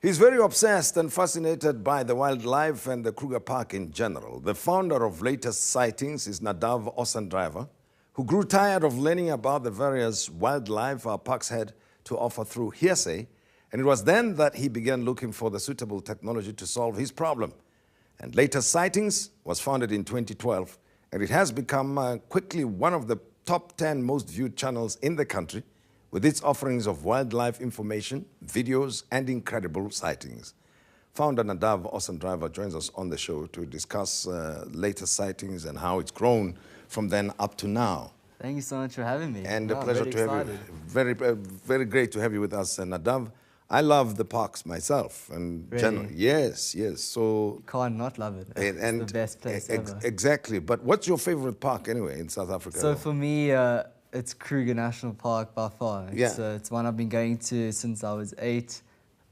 He's very obsessed and fascinated by the wildlife and the Kruger Park in general. The founder of Latest Sightings is Nadav Ossendryver, who grew tired of learning about the various wildlife our parks had to offer through hearsay, and it was then that he began looking for the suitable technology to solve his problem. And Latest Sightings was founded in 2012, and it has become quickly one of the top 10 most viewed channels in the country, with its offerings of wildlife information, videos, and incredible sightings. Founder Nadav Ossendryver joins us on the show to discuss Latest Sightings and how it's grown from then up to now. Thank you so much for having me. And a pleasure to have you. Very great to have you with us, Nadav. I love the parks myself, and really? Yes. So you can't not love it. It's the best place ever. Exactly. But what's your favorite park anyway in South Africa? So for me, it's Kruger National Park by far. It's one I've been going to since I was 8.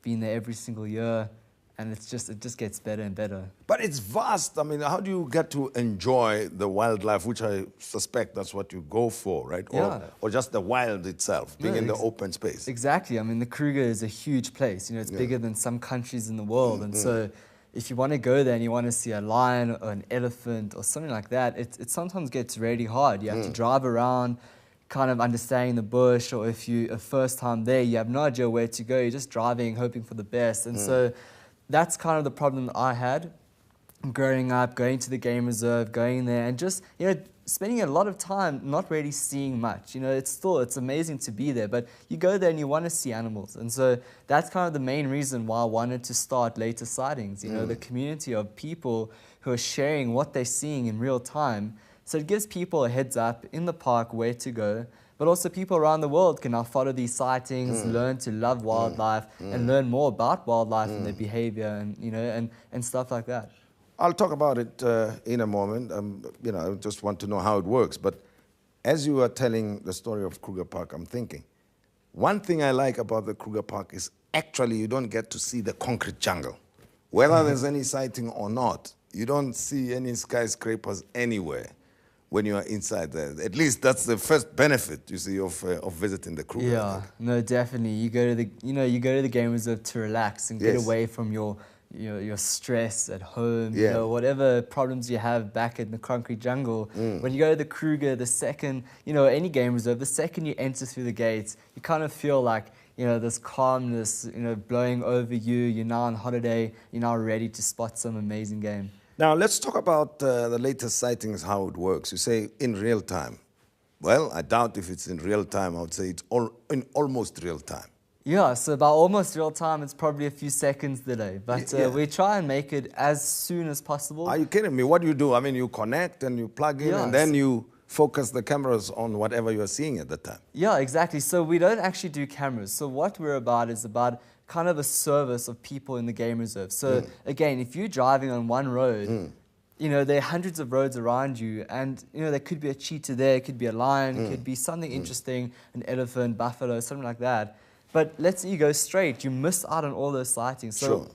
Been there every single year, and it just gets better and better. But it's vast. I mean, how do you get to enjoy the wildlife, which I suspect that's what you go for, right? Or just the wild itself, being in the open space. Exactly. I mean, the Kruger is a huge place. You know, it's bigger than some countries in the world, and so if you want to go there and you want to see a lion or an elephant or something like that, it sometimes gets really hard. You have to drive around, kind of understanding the bush, or if you're a first time there, you have no idea where to go. You're just driving, hoping for the best. And so that's kind of the problem that I had growing up, going to the game reserve, going there and just, spending a lot of time not really seeing much. It's amazing to be there, but you go there and you want to see animals. And so that's kind of the main reason why I wanted to start Latest Sightings, the community of people who are sharing what they're seeing in real time. So it gives people a heads up in the park where to go, but also people around the world can now follow these sightings, learn to love wildlife, and learn more about wildlife and their behavior and stuff like that. I'll talk about it in a moment. I just want to know how it works. But as you are telling the story of Kruger Park, I'm thinking, one thing I like about the Kruger Park is actually you don't get to see the concrete jungle. Whether there's any sighting or not, you don't see any skyscrapers anywhere when you are inside there. At least that's the first benefit, you see, of visiting the Kruger. Yeah, no, definitely. You go to the game reserve to relax and get away from your stress at home, whatever problems you have back in the concrete jungle. When you go to the Kruger, the second, any game reserve, the second you enter through the gates, you kind of feel like, this calmness, blowing over you. You're now on holiday. You're now ready to spot some amazing game. Now, let's talk about the Latest Sightings, how it works. You say in real time. Well, I doubt if it's in real time. I would say it's in almost real time. Yeah, so by almost real time, it's probably a few seconds delay. But we try and make it as soon as possible. Are you kidding me? What do you do? I mean, you connect and you plug in and then you focus the cameras on whatever you're seeing at the time. Yeah, exactly. So we don't actually do cameras. So what we're about is about kind of a service of people in the game reserve. So again, if you're driving on one road, there are hundreds of roads around you, and there could be a cheetah there, it could be a lion, it could be something interesting, an elephant, buffalo, something like that. But let's say you go straight, you miss out on all those sightings. So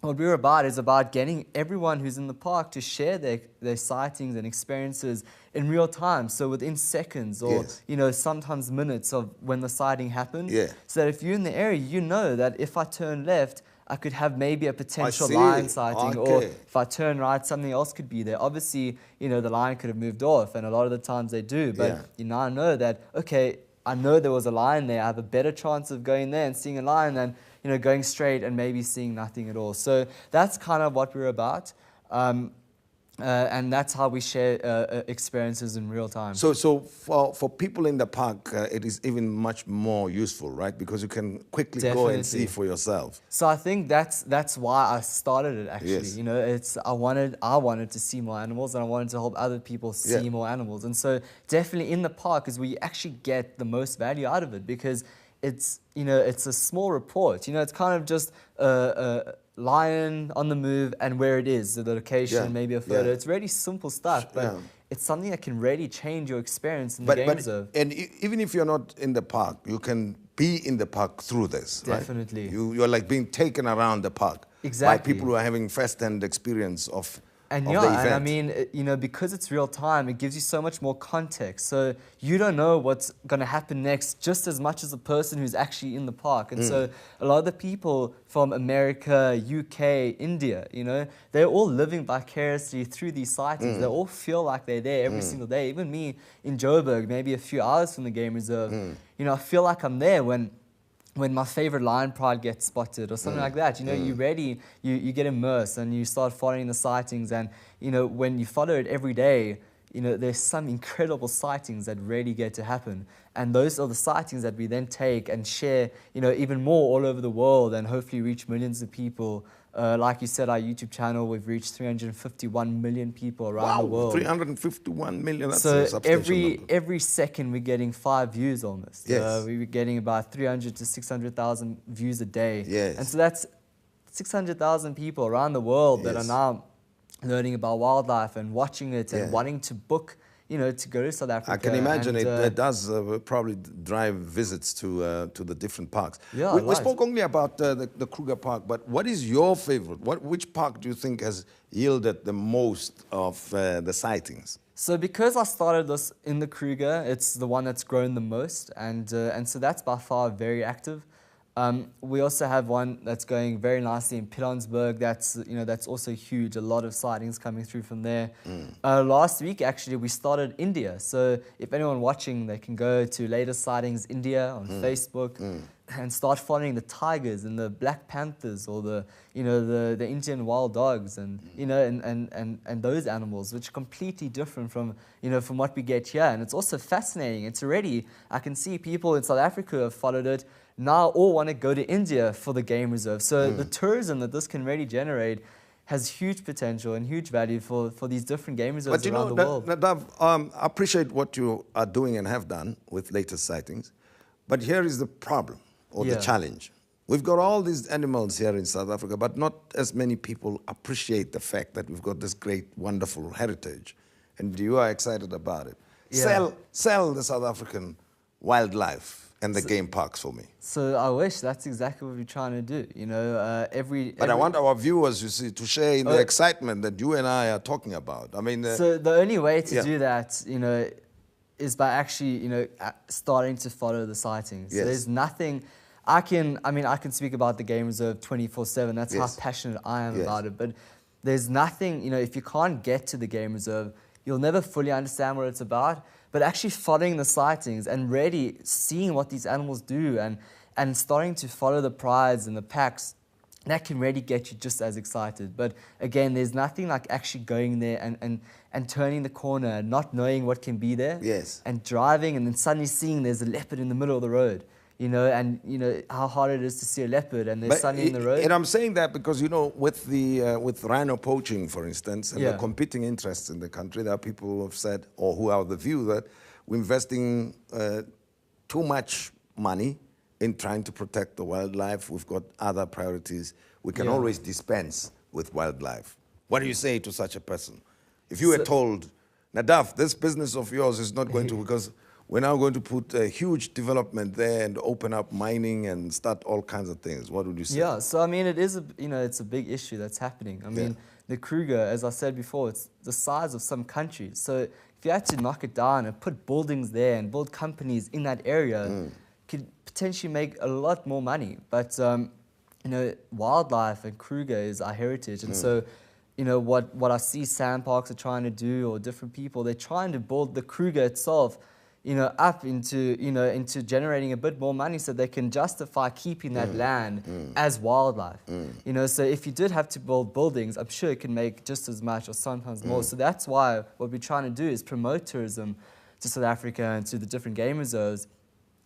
what we're about is about getting everyone who's in the park to share their sightings and experiences in real time. So within seconds or, sometimes minutes of when the sighting happened. So that if you're in the area, you know that if I turn left, I could have maybe a potential lion sighting. Or if I turn right, something else could be there. Obviously, the lion could have moved off, and a lot of the times they do. But you now know that, okay, I know there was a lion there. I have a better chance of going there and seeing a lion than going straight and maybe seeing nothing at all. So that's kind of what we're about, and that's how we share experiences in real time. So for people in the park, it is even much more useful, right? Because you can quickly go and see for yourself. So I think that's why I started it. Actually, I wanted to see more animals, and I wanted to help other people see more animals. And so definitely in the park is where you actually get the most value out of it, because it's a small report. It's kind of just a lion on the move and where it is, the location, maybe a photo. It's really simple stuff, but it's something that can really change your experience in the game reserve. And even if you're not in the park, you can be in the park through this. Definitely. Right? You're like being taken around the park by people who are having first-hand experience of And of the yeah, event. and I mean, you know, because it's real time, it gives you so much more context. So you don't know what's going to happen next just as much as the person who's actually in the park. And so a lot of the people from America, UK, India, you know, they're all living vicariously through these sightings. They all feel like they're there every single day. Even me in Joburg, maybe a few hours from the game reserve, you know, I feel like I'm there when my favorite lion pride gets spotted or something like that. You know, you're ready, you get immersed and you start following the sightings. And, you know, when you follow it every day, you know, there's some incredible sightings that really get to happen. And those are the sightings that we then take and share, you know, even more all over the world and hopefully reach millions of people. Like you said, our YouTube channel, we've reached 351 million people around the world. 351 million, that's So a substantial number. every second we're getting 5 views almost. Yes. We were getting about 300 to 600,000 views a day. Yes. And so that's 600,000 people around the world that are now learning about wildlife and watching it and wanting to book, you know, to go to South Africa. I can imagine and, it does probably drive visits to the different parks. Yeah, we right. spoke only about the Kruger Park, but what is your favorite? Which park do you think has yielded the most of the sightings? So because I started this in the Kruger, it's the one that's grown the most, and so that's by far very active. We also have one that's going very nicely in Pilanesberg. That's also huge. A lot of sightings coming through from there. Last week, actually, we started India. So if anyone watching, they can go to Latest Sightings India on Facebook and start following the tigers and the black panthers or the Indian wild dogs and and those animals, which are completely different from what we get here. And it's also fascinating. It's already, I can see people in South Africa have followed it. Now all want to go to India for the game reserve. So the tourism that this can really generate has huge potential and huge value for these different game reserves around the world. Nadav, I appreciate what you are doing and have done with Latest Sightings, but here is the problem or the challenge. We've got all these animals here in South Africa, but not as many people appreciate the fact that we've got this great, wonderful heritage, and you are excited about it. Yeah. Sell the South African wildlife and the game parks for me. So I wish that's exactly what we're trying to do. But I want our viewers, you see, to share in the excitement that you and I are talking about. I mean, so the only way to do that, is by actually, starting to follow the sightings. Yes. So there's nothing. I can speak about the game reserve 24/7. That's how passionate I am about it. But there's nothing. If you can't get to the game reserve, you'll never fully understand what it's about. But actually following the sightings and really seeing what these animals do and starting to follow the prides and the packs, that can really get you just as excited. But again, there's nothing like actually going there and turning the corner and not knowing what can be there. Yes. And driving and then suddenly seeing there's a leopard in the middle of the road. And how hard it is to see a leopard and there's sunny in the road. And I'm saying that because, with rhino poaching, for instance, and the competing interests in the country, there are people who have said, or who are of the view that we're investing too much money in trying to protect the wildlife. We've got other priorities. We can always dispense with wildlife. What do you say to such a person? If you were told, Nadav, this business of yours is not going to, because we're now going to put a huge development there and open up mining and start all kinds of things. What would you say? Yeah, so I mean, it is it's a big issue that's happening. I mean, the Kruger, as I said before, it's the size of some countries. So if you had to knock it down and put buildings there and build companies in that area, could potentially make a lot more money. But wildlife and Kruger is our heritage, and so what I see sandparks are trying to do, or different people, they're trying to build the Kruger itself up into generating a bit more money so they can justify keeping that land as wildlife. So if you did have to build buildings, I'm sure it can make just as much or sometimes more. So that's why what we're trying to do is promote tourism to South Africa and to the different game reserves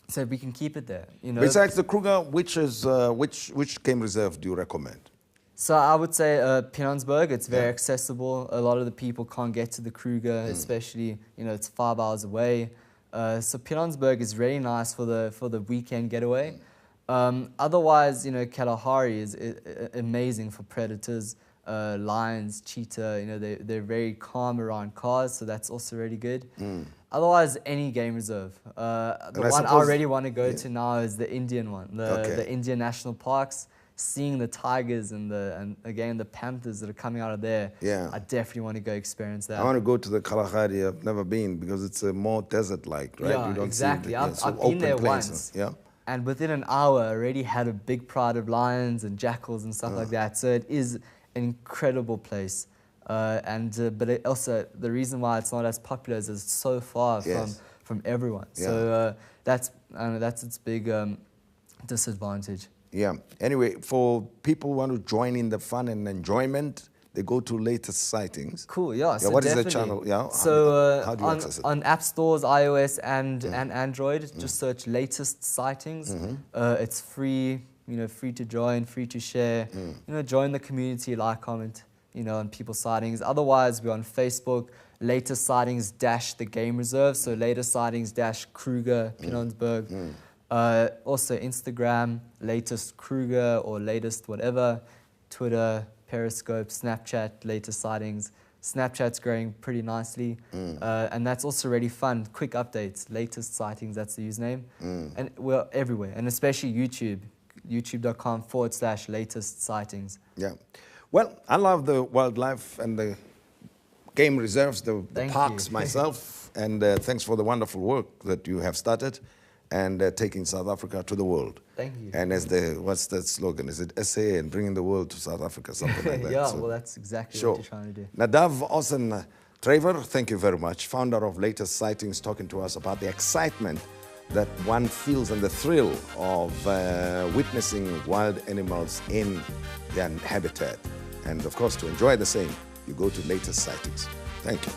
so we can keep it there. Besides the Kruger, which game reserve do you recommend? So I would say Pilanesberg, it's very accessible. A lot of the people can't get to the Kruger, especially, it's 5 hours away. So Pilanesberg is really nice for the weekend getaway. Otherwise, Kalahari is amazing for predators, lions, cheetah. They're very calm around cars, so that's also really good. Otherwise, any game reserve. The one I really want to go to now is the Indian one, the Indian National Parks. seeing the tigers and again the panthers that are coming out of there, I definitely want to go experience that. I want to go to the Kalahari. I've never been because it's more desert-like, right? Yeah, you don't exactly. See I've been there places. once. Yeah. And within an hour, I already had a big pride of lions and jackals and stuff like that. So it is an incredible place. But also, the reason why it's not as popular is it's so far from everyone. Yeah. So that's its big disadvantage. Yeah. Anyway, for people who want to join in the fun and enjoyment, they go to Latest Sightings. Cool, yeah. So what is definitely. the channel? Yeah. So how do you access it? on app stores, iOS and Android, just search Latest Sightings. It's free, free to join, free to share. Join the community, like, comment, on people's sightings. Otherwise, we're on Facebook, Latest Sightings - the Game Reserve. So Latest Sightings - Kruger, Pilanesberg. Also Instagram, Latest Kruger or Latest whatever. Twitter, Periscope, Snapchat, Latest Sightings. Snapchat's growing pretty nicely. And that's also really fun. Quick updates, Latest Sightings, that's the username. And we're everywhere, and especially YouTube, youtube.com/Latest Sightings. Yeah. Well, I love the wildlife and the game reserves, the parks myself. And thanks for the wonderful work that you have started and taking South Africa to the world. Thank you. And as what's the slogan? Is it SA and bringing the world to South Africa, something like that? Yeah, so, well, that's exactly what you're trying to do. Nadav Ossendryver, thank you very much. Founder of Latest Sightings, talking to us about the excitement that one feels and the thrill of witnessing wild animals in their habitat. And of course, to enjoy the same, you go to Latest Sightings. Thank you.